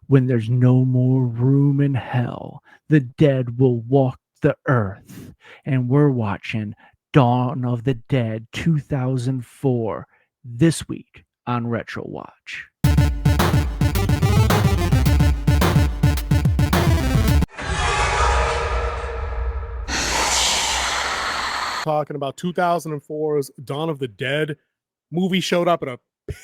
When there's no more room in hell, the dead will walk the earth. And we're watching Dawn of the Dead 2004 this week on Retrowatch. Talking about 2004's Dawn of the Dead. Movie showed up at a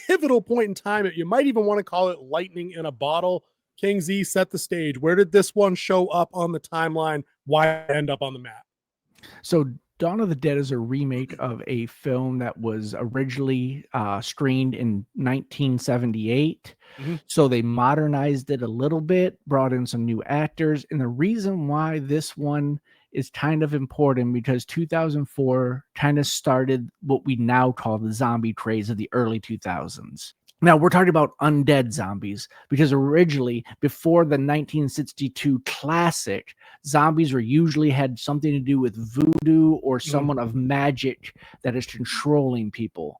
pivotal point in time. You might even want to call it lightning in a bottle. King Z, set the stage. Where did this one show up on the timeline? Why end up on the map? So Dawn of the Dead is a remake of a film that was originally screened in 1978. So they modernized it a little bit, brought in some new actors. And the reason why this one is kind of important because 2004 kind of started what we now call the zombie craze of the early 2000s. Now, we're talking about undead zombies because originally, before the 1962 classic, zombies were usually had something to do with voodoo or someone of magic that is controlling people.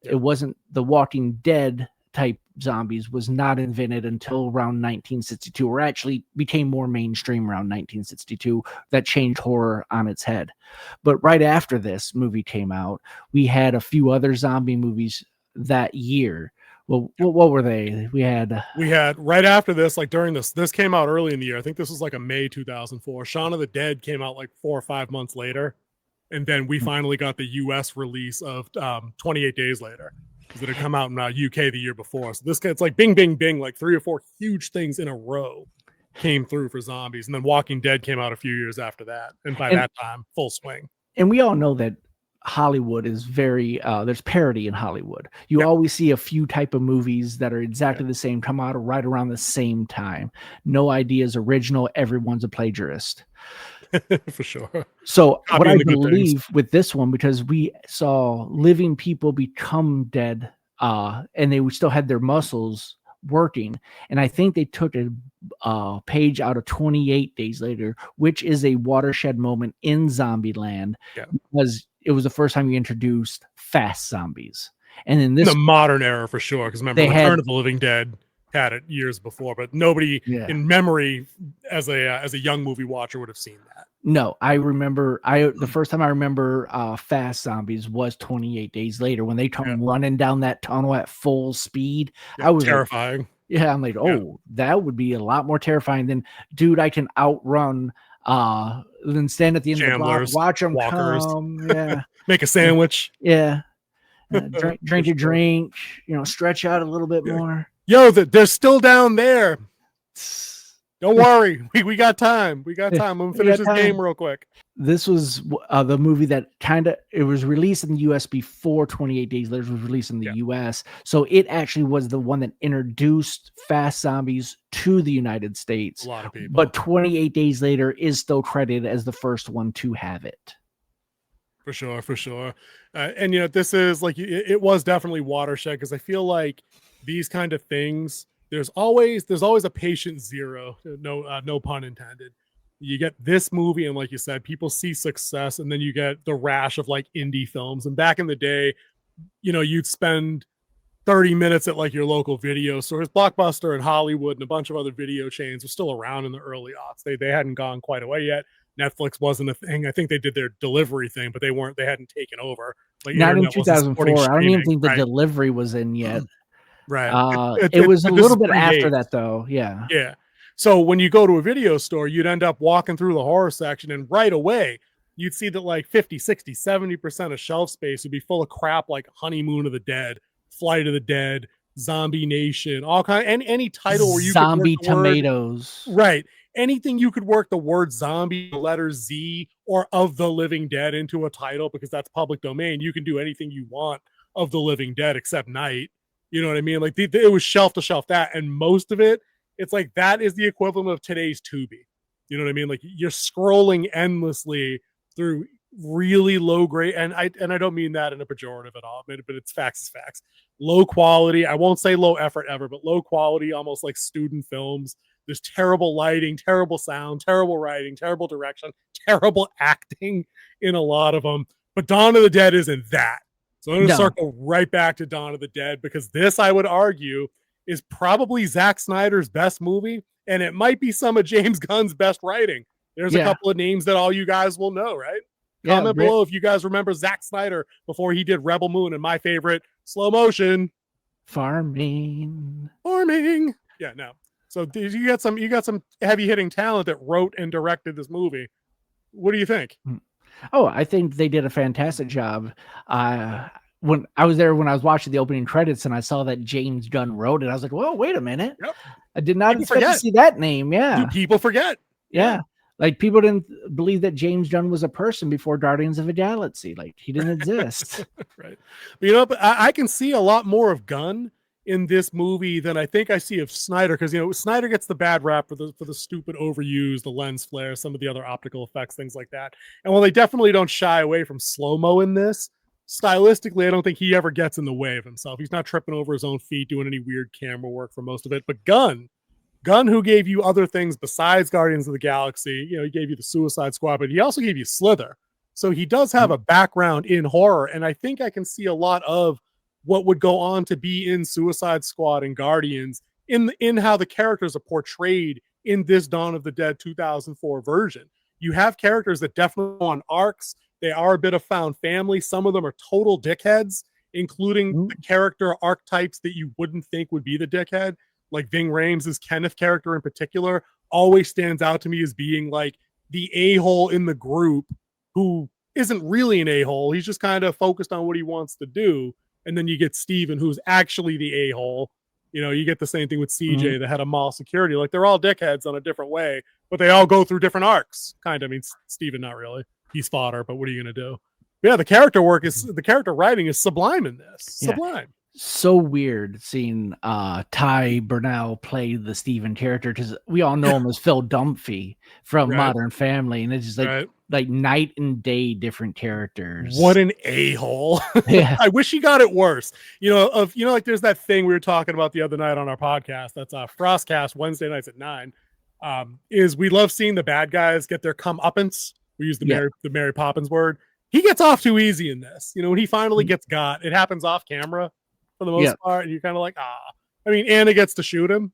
It wasn't the Walking Dead type zombies was not invented until around 1962, or actually became more mainstream around 1962. That changed horror on its head. But right after this movie came out, we had a few other zombie movies that year. Well, what were they? We had right after this, like during this came out early in the year. I think this was like a May 2004. Shaun of the Dead came out like 4 or 5 months later. And then we finally got the US release of 28 Days Later, because it had come out in UK the year before. So this it's like bing, bing, bing, like 3 or 4 huge things in a row came through for zombies. And then Walking Dead came out a few years after that. And by that time, full swing. And we all know that Hollywood is very there's parody in Hollywood. You always see a few type of movies that are exactly the same come out right around the same time. No idea is original. Everyone's a plagiarist. For sure. So what I believe with this one, because we saw living people become dead and they still had their muscles working, and I think they took a page out of 28 Days Later, which is a watershed moment in Zombieland, because it was the first time you introduced fast zombies. And in this the modern era, for sure, because remember, Return of the Living Dead had it years before, but nobody in memory as a young movie watcher would have seen that. No, I remember the first time I remember fast zombies was 28 Days Later, when they come running down that tunnel at full speed. I was terrifying. Like, I'm like, that would be a lot more terrifying than, dude, I can outrun then stand at the end of the block, watch them come, make a sandwich, drink a drink, stretch out a little bit more. Yo, they're still down there. Don't worry, we got time. I'm gonna finish this game real quick. This was the movie that it was released in the US before 28 Days Later was released in the US. So it actually was the one that introduced fast zombies to the United States. A lot of people. But 28 Days Later is still credited as the first one to have it. For sure. And this is like, it was definitely watershed, because I feel like these kind of things, there's always a patient zero, no pun intended. You get this movie, and like you said, people see success, and then you get the rash of like indie films. And back in the day, you'd spend 30 minutes at like your local video stores. Blockbuster and Hollywood and a bunch of other video chains were still around in the early aughts. They hadn't gone quite away yet. Netflix wasn't a thing. I think they did their delivery thing, but they hadn't taken over. Like, not in 2004. I don't even think the delivery was in yet. Right. It was a little bit after that, though. Yeah. So when you go to a video store, you'd end up walking through the horror section, and right away you'd see that like 50, 60, 70% of shelf space would be full of crap like Honeymoon of the Dead, Flight of the Dead, Zombie Nation, all kind, and any title where you Zombie Tomatoes. Right. Anything you could work the word zombie, the letter Z, or of the Living Dead into a title, because that's public domain. You can do anything you want of the Living Dead except night. You know what I mean? Like it was shelf to shelf that, and most of it, it's like that is the equivalent of today's Tubi. You know what I mean? Like you're scrolling endlessly through really low grade, and I don't mean that in a pejorative at all, but it's facts. Low quality. I won't say low effort ever, but low quality, almost like student films. There's terrible lighting, terrible sound, terrible writing, terrible direction, terrible acting in a lot of them. But Dawn of the Dead isn't that. So I'm going to circle right back to Dawn of the Dead, because this, I would argue, is probably Zack Snyder's best movie, and it might be some of James Gunn's best writing. There's a couple of names that all you guys will know, right? Comment below if you guys remember Zack Snyder before he did Rebel Moon and my favorite, Slow Motion. Farming. Yeah, no. So you got some heavy hitting talent that wrote and directed this movie. What do you think? Oh, I think they did a fantastic job. When I was there, when I was watching the opening credits and I saw that James Gunn wrote it, I was like, "Whoa, wait a minute! Yep. I did not expect to see that name." Yeah, people forget. Yeah. Like people didn't believe that James Gunn was a person before Guardians of the Galaxy. Like he didn't exist. Right. But but I can see a lot more of Gunn in this movie than I think I see of Snyder, because Snyder gets the bad rap for the stupid overuse, the lens flare, some of the other optical effects, things like that. And while they definitely don't shy away from slow-mo in this, stylistically, I don't think he ever gets in the way of himself. He's not tripping over his own feet, doing any weird camera work for most of it. But Gunn, who gave you other things besides Guardians of the Galaxy, he gave you the Suicide Squad, but he also gave you Slither. So he does have a background in horror, and I think I can see a lot of what would go on to be in Suicide Squad and Guardians in how the characters are portrayed in this Dawn of the Dead 2004 version. You have characters that definitely go on arcs. They are a bit of found family. Some of them are total dickheads, including the character archetypes that you wouldn't think would be the dickhead. Like Ving Rhames' Kenneth character in particular always stands out to me as being like the a-hole in the group who isn't really an a-hole. He's just kind of focused on what he wants to do. And then you get Steven, who's actually the a-hole. You get the same thing with CJ, the head of mall security. Like they're all dickheads on a different way, but they all go through different arcs. Kind of. I mean, Steven, not really. He's fodder, but what are you going to do? Yeah, the character writing is sublime in this. Yeah. Sublime. So weird seeing Ty Burnell play the Steven character, because we all know him as Phil Dunphy from Modern Family, and it's just like night and day different characters. What an a-hole. Yeah. I wish he got it worse. Like there's that thing we were talking about the other night on our podcast. That's FrostCast Wednesday nights at 9. Is we love seeing the bad guys get their comeuppance. We use the Mary Poppins word. He gets off too easy in this. When he finally gets got, it happens off camera for the most part, and you're kind of like, I mean, Anna gets to shoot him,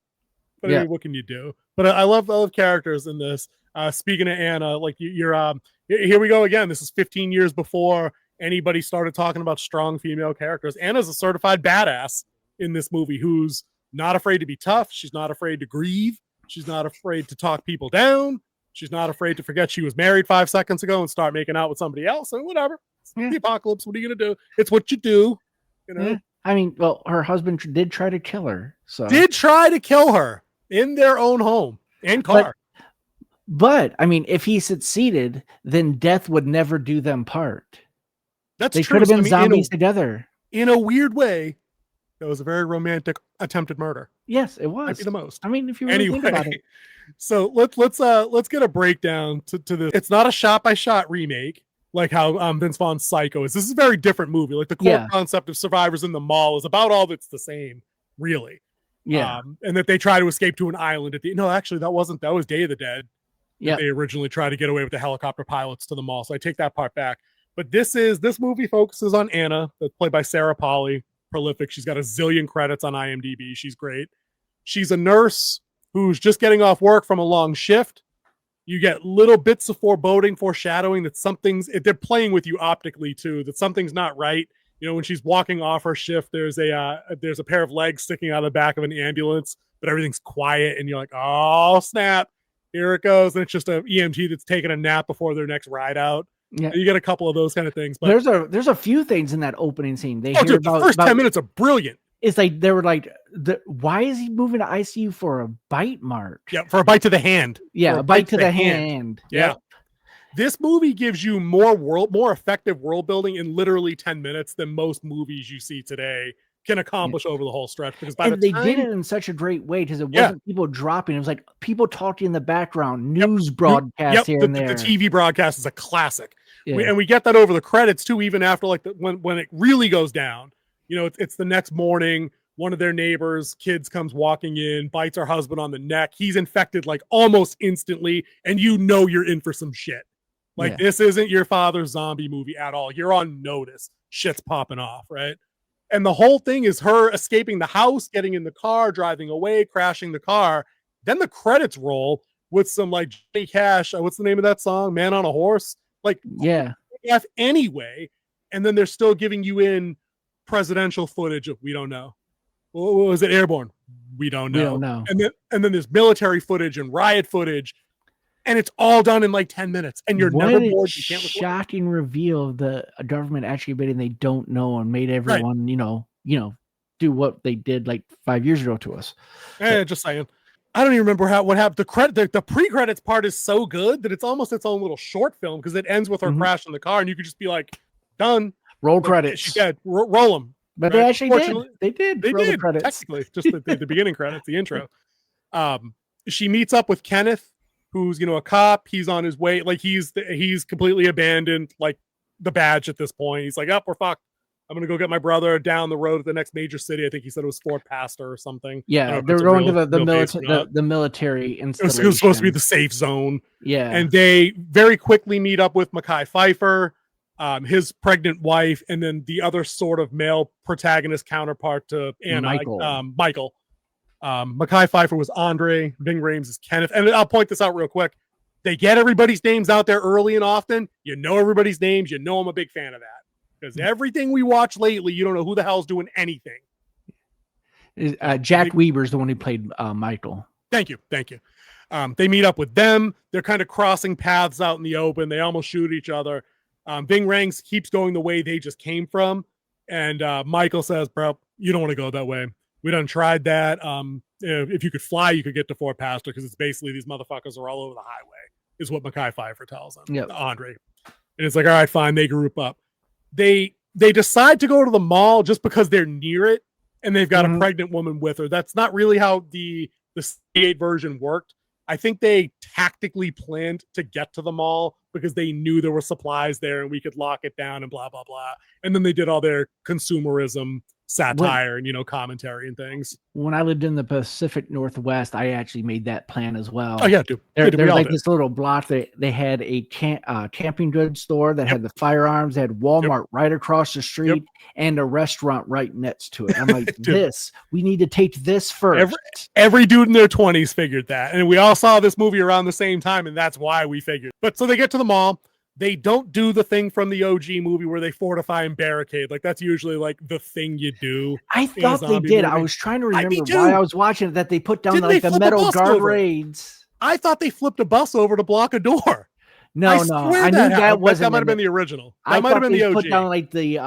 but I mean, what can you do? But I love characters in this. Speaking of Anna, like you're here we go again. This is 15 years before anybody started talking about strong female characters. Anna's a certified badass in this movie who's not afraid to be tough. She's not afraid to grieve. She's not afraid to talk people down. She's not afraid to forget she was married 5 seconds ago and start making out with somebody else. And whatever. The apocalypse. What are you going to do? It's what you do. I mean, well, her husband did try to kill her. So did try to kill her in their own home and car. But I mean, if he succeeded, then death would never do them part. They could have been zombies together. In a weird way, it was a very romantic attempted murder. Yes, it was. Might be the most. I mean, if you really think about it. So let's get a breakdown to this. It's not a shot-by-shot remake like how Vince Vaughn's Psycho is. This is a very different movie. Like the core concept of survivors in the mall is about all that's the same, really. Yeah. And that they try to escape to an island at the no, actually that was Day of the Dead. Yeah. They originally tried to get away with the helicopter pilots to the mall. So I take that part back. But this movie focuses on Anna, that's played by Sarah Polley, prolific. She's got a zillion credits on IMDb. She's great. She's a nurse who's just getting off work from a long shift. You get little bits of foreshadowing that they're playing with you optically too, that something's not right. When she's walking off her shift, there's a pair of legs sticking out of the back of an ambulance, but everything's quiet and you're like, oh snap, here it goes. And it's just an EMT that's taking a nap before their next ride out. Yeah. You get a couple of those kind of things. But there's a few things in that opening scene. The first 10 minutes are brilliant. It's like they were like, why is he moving to ICU for a bite mark? Yeah, for a bite to the hand. Yeah, a bite to the hand. Yeah. Yep. This movie gives you more effective world building in literally 10 minutes than most movies you see today can accomplish over the whole stretch. Because they did it in such a great way, because it wasn't people dropping. It was like people talking in the background, news broadcasts here and there. The TV broadcast is a classic. Yeah. And we get that over the credits too, even after when it really goes down. It's the next morning. One of their neighbors' kids comes walking in, bites her husband on the neck. He's infected like almost instantly, and you're in for some shit. This isn't your father's zombie movie at all. You're on notice. Shit's popping off, right? And the whole thing is her escaping the house, getting in the car, driving away, crashing the car. Then the credits roll with some like Johnny Cash. What's the name of that song? Man on a Horse. Like, yeah. Anyway. And then they're still giving you in presidential footage of we don't know. What was it? Airborne? We don't know. We don't know. And then there's military footage and riot footage. And it's all done in like 10 minutes. And you're never bored. You can't shocking reveal of the government actually admitting they don't know and made everyone, do what they did like 5 years ago to us. Just saying. I don't even remember what happened. The pre-credits part is so good that it's almost its own little short film because it ends with her crashing the car and you could just be like, done. Roll credits. She's dead. Roll them. But they actually did. They did. They did. Credits. Technically, just the beginning credits, the intro. She meets up with Kenneth, who's a cop. He's on his way. Like he's completely abandoned. Like the badge at this point. He's like, we're fucked. I'm gonna go get my brother down the road to the next major city. I think he said it was Fort Pastor or something. Yeah, they were going to the military installation. It was supposed to be the safe zone. Yeah, and they very quickly meet up with Mekhi Phifer, his pregnant wife, and then the other sort of male protagonist counterpart to Anna, Michael. Mekhi Phifer was Andre. Ving Rhames is Kenneth. And I'll point this out real quick. They get everybody's names out there early and often. You know everybody's names. You know I'm a big fan of that. Because everything we watch lately, you don't know who the hell's doing anything. Jack Weber's the one who played Michael. Thank you. They meet up with them. They're kind of crossing paths out in the open. They almost shoot each other. Ving Rhames keeps going the way they just came from. And Michael says, bro, you don't want to go that way. We done tried that. If you could fly, you could get to Fort Pastor because it's basically these motherfuckers are all over the highway, is what Mekhi Phifer tells him, Andre. And it's like, all right, fine. They group up. They decide to go to the mall just because they're near it and they've got a pregnant woman with her. That's not really how the 68 version worked. I think they tactically planned to get to the mall because they knew there were supplies there and we could lock it down and blah, blah, blah. And then they did all their consumerism satire and commentary and things. When I lived in the Pacific Northwest, I actually made that plan as well. Oh yeah, dude. There's like this little block that they had a camping goods store that had the firearms. They had Walmart right across the street and a restaurant right next to it. I'm like, we need to take this first. Every dude in their 20s figured that, and we all saw this movie around the same time, and that's why we figured. But so they get to the mall. They don't do the thing from the OG movie where they fortify and barricade. Like that's usually like the thing you do. I thought they did. Movie. I was trying to remember why I was watching it, that they put down the metal guardrails. I thought they flipped a bus over to block a door. No, I knew that wasn't. That might have been the original. That might have been the OG. Put down like the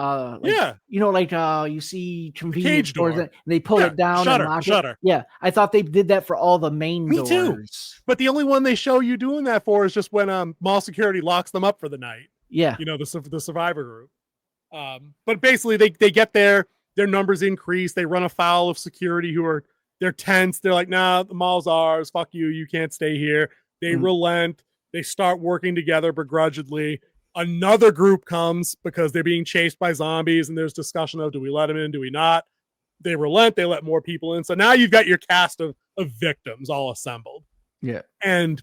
you see convenience stores and they pull it down and lock it. Yeah, I thought they did that for all the main doors. Me too. But the only one they show you doing that for is just when mall security locks them up for the night. Yeah, the survivor group. But basically they get there, their numbers increase, they run afoul of security they're tense. They're like, nah, the mall's ours. Fuck you. You can't stay here. They relent. They start working together begrudgingly. Another group comes because they're being chased by zombies, and there's discussion of, do we let them in? Do we not? They relent. They let more people in. So now you've got your cast of victims all assembled. Yeah. And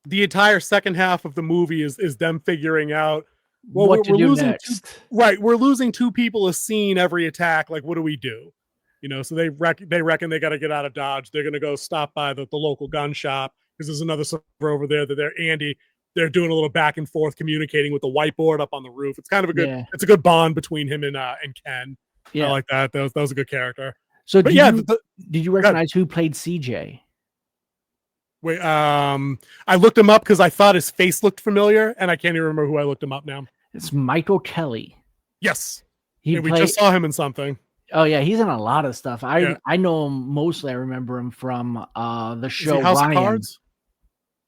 the entire second half of the movie is them figuring out, well, what we're losing next. We're losing 2 people a scene every attack. Like, what do we do? So they reckon they got to get out of Dodge. They're going to go stop by the local gun shop because there's another server over there that they're doing a little back and forth communicating with the whiteboard up on the roof. It's kind of it's a good bond between him and Ken. Yeah. I like that. That was a good character. So did you recognize who played CJ? Wait, I looked him up because I thought his face looked familiar, and I can't even remember who I looked him up now. It's Michael Kelly. Yes. We just saw him in something. Oh yeah, he's in a lot of stuff. I know him mostly. I remember him from the show House Ryan. of Cards?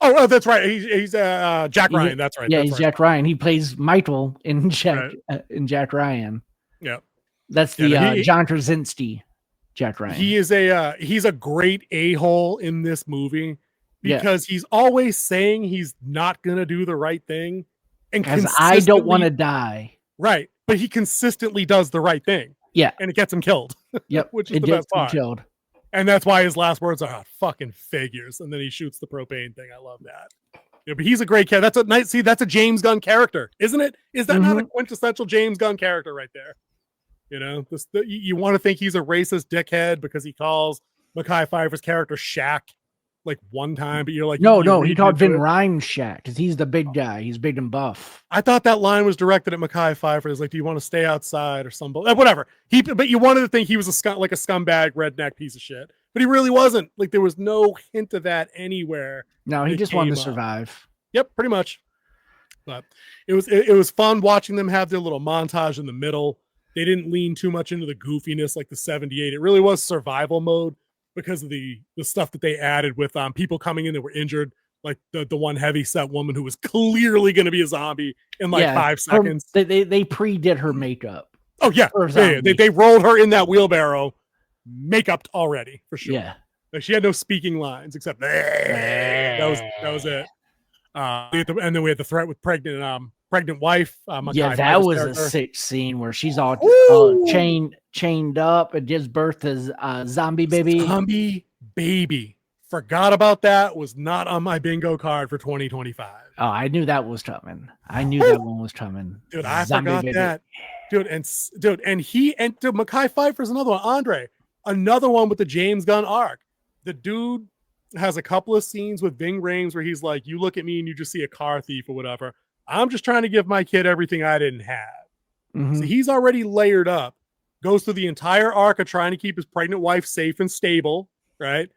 Oh, that's right. He's Jack Ryan. That's right. Yeah, he's Jack Ryan. He plays Michael in Jack Ryan. Yeah, that's the John Krasinski Jack Ryan. He is he's a great a-hole in this movie because he's always saying he's not gonna do the right thing, and I don't want to die. Right, but he consistently does the right thing. Yeah, and it gets him killed. Yep, which is the best part. Killed. And that's why his last words are fucking figures. And then he shoots the propane thing. I love that. Yeah, but he's a great character. That's a James Gunn character, isn't it? Is that not a quintessential James Gunn character right there? You know, you want to think he's a racist dickhead because he calls Mekhi Phifer's character Shaq like one time, but you're like, no, he called Vin Rhymes Shaq because he's the big guy. He's big and buff. I thought that line was directed at Mekhi Phifer. It's like, do you want to stay outside or something? Whatever. But you wanted to think he was like a scumbag redneck piece of shit, but he really wasn't. Like there was no hint of that anywhere. No, he just wanted to survive. Yep, pretty much. But it was fun watching them have their little montage in the middle. They didn't lean too much into the goofiness like the 78. It really was survival mode because of the stuff that they added with people coming in that were injured, like the one heavy set woman who was clearly going to be a zombie in 5 seconds. They pre-did her makeup. Oh yeah, they rolled her in that wheelbarrow, makeup already for sure. Yeah, like, she had no speaking lines except that was it. And then we had the threat with pregnant wife. That was a sick scene where she's all chained up and gives birth to zombie baby. Zombie baby. Forgot about that. Was not on my bingo card for 2025. Oh, I knew that was coming. I knew that one was coming. Dude, I forgot that. Dude, and Mekhi Phifer's another one. Andre, another one with the James Gunn arc. The dude has a couple of scenes with Ving Rhames where he's like, you look at me and you just see a car thief or whatever. I'm just trying to give my kid everything I didn't have. Mm-hmm. So he's already layered up, goes through the entire arc of trying to keep his pregnant wife safe and stable, right?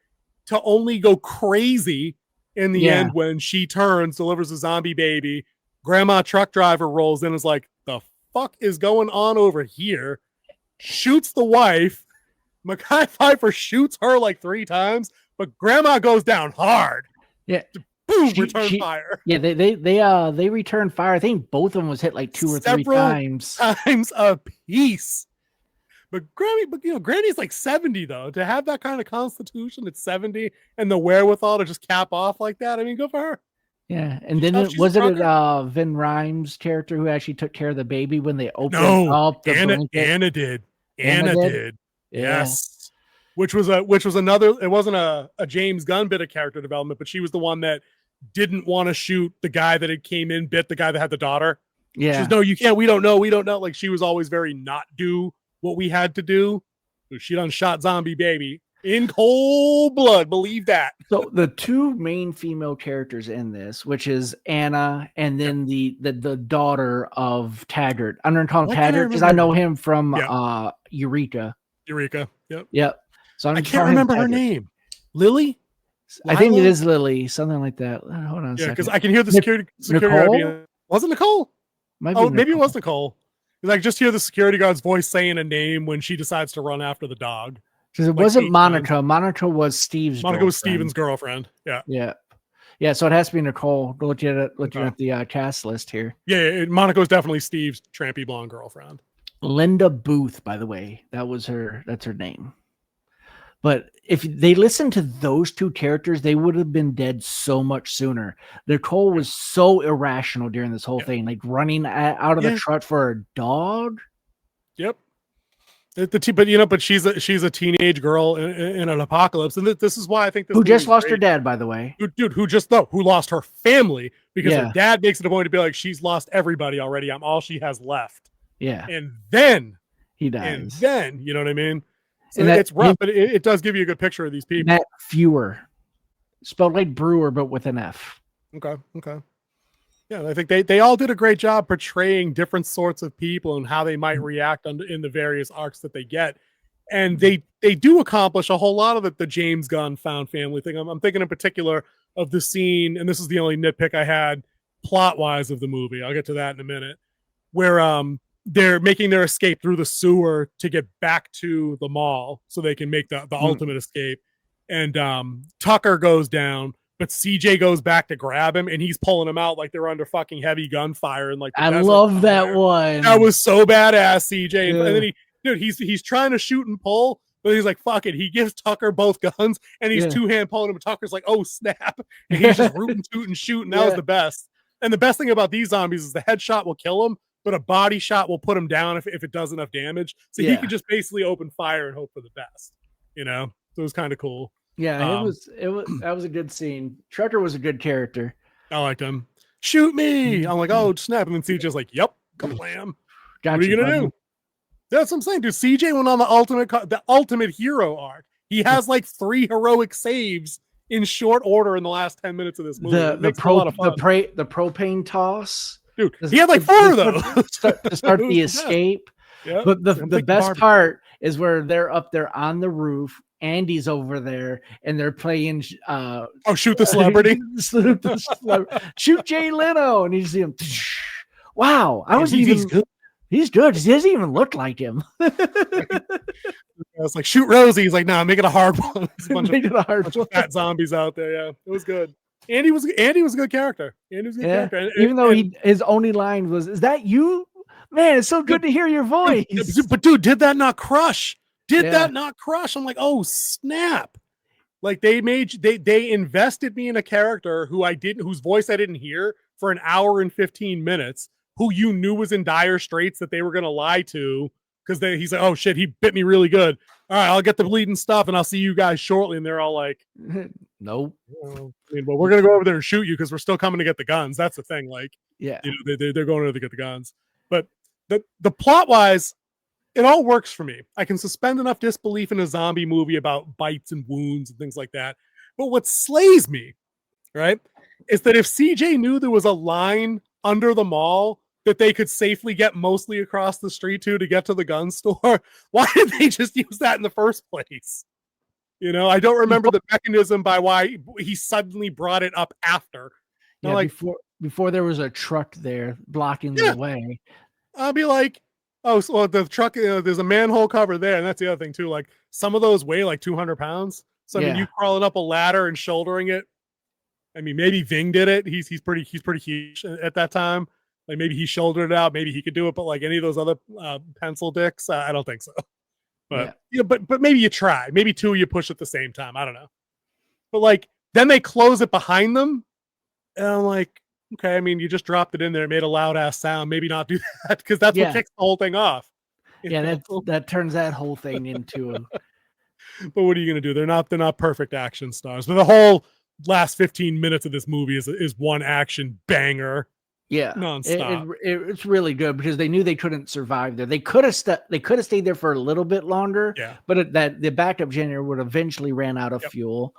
To only go crazy in the end when she turns, delivers a zombie baby. Grandma truck driver rolls in and is like, the fuck is going on over here? Shoots the wife. Mekhi Phifer shoots her like 3 times. But grandma goes down hard. Yeah. Boom, return fire. Yeah, they returned fire. I think both of them was hit like 2 or 3 times. Times a piece. But Granny's like 70 though. To have that kind of constitution at 70 and the wherewithal to just cap off like that, I mean, good for her. Yeah, and then was it Vin Rhymes' character who actually took care of the baby when they opened up the Anna did. Anna did. Yeah. Yes. Which was another, it wasn't a James Gunn bit of character development, but she was the one that didn't want to shoot the guy that had came in, bit the guy that had the daughter. Yeah. She was, no, you can't. We don't know. Like she was always very not do what we had to do. So she done shot zombie baby in cold blood. Believe that. So the 2 main female characters in this, which is Anna and then the daughter of Taggart. I'm going to call him Taggart because I know him from Eureka. Yep. So I can't remember her name. Lily? I think it is Lily, something like that. Hold on a second. Because I can hear the security guard. Was it Nicole? Maybe it was Nicole. Because I just hear the security guard's voice saying a name when she decides to run after the dog. Because it wasn't Monica. Monica was Steve's Monica was Steven's girlfriend. Yeah. Yeah, so it has to be Nicole. Looking at the cast list here. Yeah, Monica was definitely Steve's trampy blonde girlfriend. Linda Booth, by the way, that's her name. But if they listened to those 2 characters, they would have been dead so much sooner. Nicole was so irrational during this whole thing, like running out of the truck for a dog. Yep. But she's a teenage girl in an apocalypse, and this is why I think this who just lost her dad, by the way, who lost her family because her dad makes it a point to be like, she's lost everybody already. I'm all she has left. Yeah. And then he dies. And then, you know what I mean? So it's rough, but it does give you a good picture of these people. Matt Fewer. Spelled like Brewer, but with an F. Okay. Yeah, I think they all did a great job portraying different sorts of people and how they might react in the various arcs that they get. And they do accomplish a whole lot of the James Gunn found family thing. I'm thinking in particular of the scene, and this is the only nitpick I had plot-wise of the movie. I'll get to that in a minute. Where they're making their escape through the sewer to get back to the mall so they can make the ultimate escape. And Tucker goes down, but CJ goes back to grab him, and he's pulling him out like they're under fucking heavy gunfire. And like, I love that one. That was so badass, CJ. Yeah. And then he's trying to shoot and pull, but he's like, fuck it. He gives Tucker both guns, and he's 2-hand pulling him. And Tucker's like, oh snap, and he's just rooting, tooting, shooting. That was the best. And the best thing about these zombies is the headshot will kill him, but a body shot will put him down if it does enough damage. So he can just basically open fire and hope for the best, you know? So it was kind of cool. Yeah, that was a good scene. Trucker was a good character. I liked him. Shoot me. I'm like, oh, snap. And then CJ's like, yep, kablam. What are you going to do? That's what I'm saying, dude. CJ went on the ultimate hero arc. He has like 3 heroic saves in short order in the last 10 minutes of this movie. It makes it a lot of fun. The propane toss. Dude, he had like 4 of those to start the escape. Yep. But the best part is where they're up there on the roof. Andy's over there, and they're playing. Shoot the celebrity! Shoot Jay Leno, and you see him. Wow, he's good. He's good. He doesn't even look like him. It's like shoot Rosie. He's like, nah, make it a hard one. Make it a hard bunch of fat zombies out there. Yeah, it was good. Andy was a good character. Character. Even though his only line was, "Is that you, man? It's so good to hear your voice." But dude, did that not crush? That not crush? I'm like, oh snap! Like they invested me in a character whose voice I didn't hear for an hour and 15 minutes. Who you knew was in dire straits that they were going to lie to because he's like, oh shit, he bit me really good. All right, I'll get the bleeding stuff and I'll see you guys shortly. And they're all like, nope. Well, we're going to go over there and shoot you because we're still coming to get the guns. That's the thing. Like, yeah, they're going over to get the guns. But the plot wise, it all works for me. I can suspend enough disbelief in a zombie movie about bites and wounds and things like that. But what slays me, right, is that if CJ knew there was a line under the mall that they could safely get mostly across the street to get to the gun store, why did they just use that in the first place? I don't remember the mechanism by why he suddenly brought it up after. Yeah, like before there was a truck there blocking the way. I'll be like, oh, so the truck, there's a manhole cover there, and that's the other thing too. Like some of those weigh like 200 pounds. So I mean, you crawling up a ladder and shouldering it. I mean, maybe Ving did it. He's pretty huge at that time. Like maybe he shouldered it out. Maybe he could do it, but like any of those other pencil dicks, I don't think so. But but maybe you try. Maybe 2 of you push at the same time. I don't know. But like then they close it behind them, and I'm like, okay. I mean, you just dropped it in there, made a loud ass sound. Maybe not do that because that's what kicks the whole thing off. That turns that whole thing into. But what are you gonna do? They're not perfect action stars. But the whole last 15 minutes of this movie is one action banger. Yeah, nonstop. It's really good because they knew they couldn't survive there. They could have stayed there for a little bit longer. Yeah, but the backup generator would eventually ran out of fuel.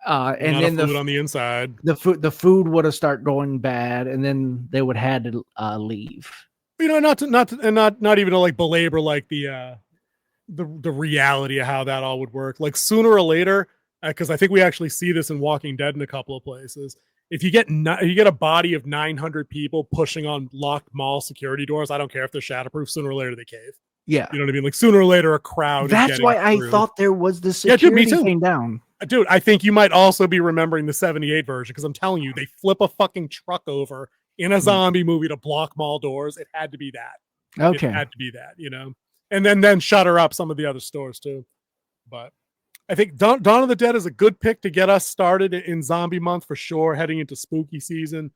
And then the food on the inside, the food would have started going bad, and then they would have had to leave. Not even to like belabor like the reality of how that all would work. Like sooner or later, because I think we actually see this in Walking Dead in a couple of places. If you get a body of 900 people pushing on locked mall security doors, I don't care if they're shatterproof. Sooner or later they cave. Yeah, you know what I mean. Like sooner or later, a crowd. That's why I thought there was the security thing down. Dude, I think you might also be remembering the 78 version because I'm telling you, they flip a fucking truck over in a zombie movie to block mall doors. It had to be that. Okay. It had to be that, and then shutter up some of the other stores too. But I think Dawn of the Dead is a good pick to get us started in zombie month for sure, heading into spooky season.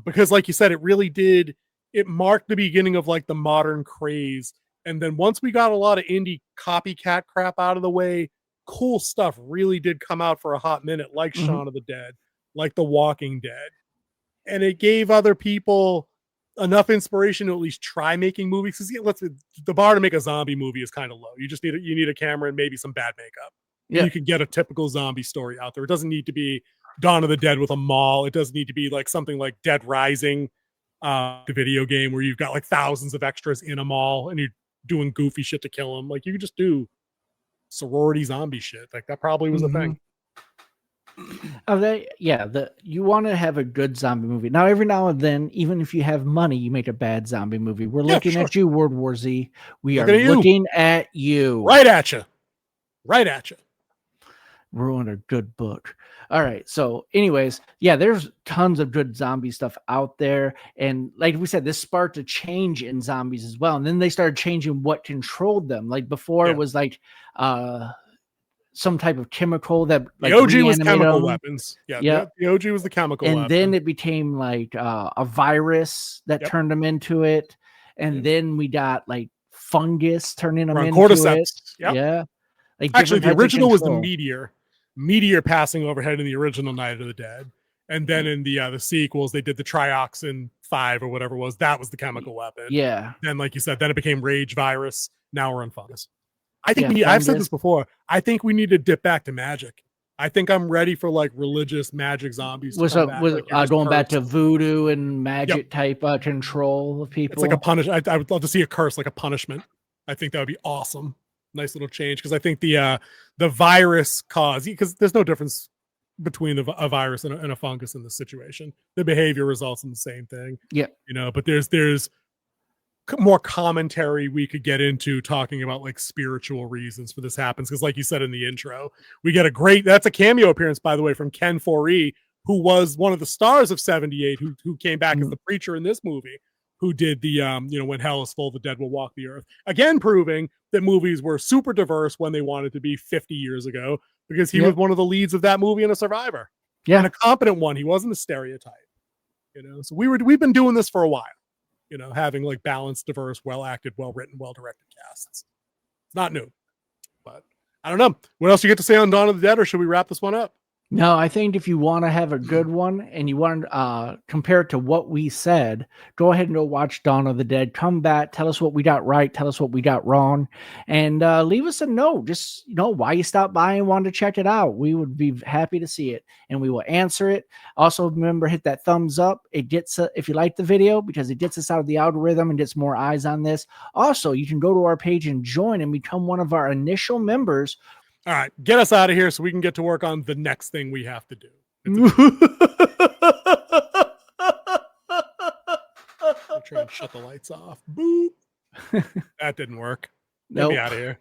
Because like you said, it marked the beginning of like the modern craze. And then once we got a lot of indie copycat crap out of the way, cool stuff really did come out for a hot minute, like Shaun of the Dead, like The Walking Dead. And it gave other people enough inspiration to at least try making movies. Because the bar to make a zombie movie is kind of low. You just need a camera and maybe some bad makeup. Yeah. You can get a typical zombie story out there. It doesn't need to be Dawn of the Dead with a mall. It doesn't need to be like something like Dead Rising, the video game where you've got like thousands of extras in a mall and you're doing goofy shit to kill them. Like you could just do sorority zombie shit. Like that probably was a thing. You want to have a good zombie movie. Now, every now and then, even if you have money, you make a bad zombie movie. We're looking at you, World War Z. We are looking at you. Right at you. Right at you. Ruin a good book. All right. So anyways, there's tons of good zombie stuff out there. And like we said, this sparked a change in zombies as well. And then they started changing what controlled them. Like before it was like some type of chemical that like the OG was chemical weapons. Yeah. The OG was the chemical weapon. Then it became like a virus that turned them into it. And then we got like fungus turning them into it. Yeah. Like actually the original was the meteor passing overhead in the original Night of the Dead, and then in the sequels they did the trioxin 5 or whatever it was, that was the chemical weapon. Yeah. Then, like you said, then it became rage virus. Now we're on fungus. I think Yeah, I've said this before. I think we need to dip back to magic. I think I'm ready for like religious magic zombies to come back. Like going back to voodoo and magic type control of people. It's like a punish. I would love to see a curse, like a punishment. I think that would be awesome. Nice little change, because I think the virus cause, because there's no difference between a virus and a fungus in this situation. The behavior results in the same thing. Yeah, you know, but there's more commentary we could get into talking about like spiritual reasons for this happens, because like you said in the intro, we get that's a cameo appearance, by the way, from Ken 4E, who was one of the stars of 78, who came back as the preacher in this movie, who did the when hell is full, the dead will walk the earth, again proving that movies were super diverse when they wanted to be 50 years ago, because he was one of the leads of that movie and a survivor, and a competent one. He wasn't a stereotype, so we've been doing this for a while, having like balanced, diverse, well acted, well written, well directed casts. It's not new, but I don't know what else you get to say on Dawn of the Dead, or should we wrap this one up? No, I think if you want to have a good one and you want to compare it to what we said, go ahead and go watch Dawn of the Dead. Come back, tell us what we got right, tell us what we got wrong, and leave us a note. Just why you stopped by and wanted to check it out. We would be happy to see it, and we will answer it. Also, remember, hit that thumbs up. It gets if you like the video, because it gets us out of the algorithm and gets more eyes on this. Also, you can go to our page and join and become one of our initial members. All right, get us out of here so we can get to work on the next thing we have to do. I'll try and shut the lights off. Boop. That didn't work. Get me out of here.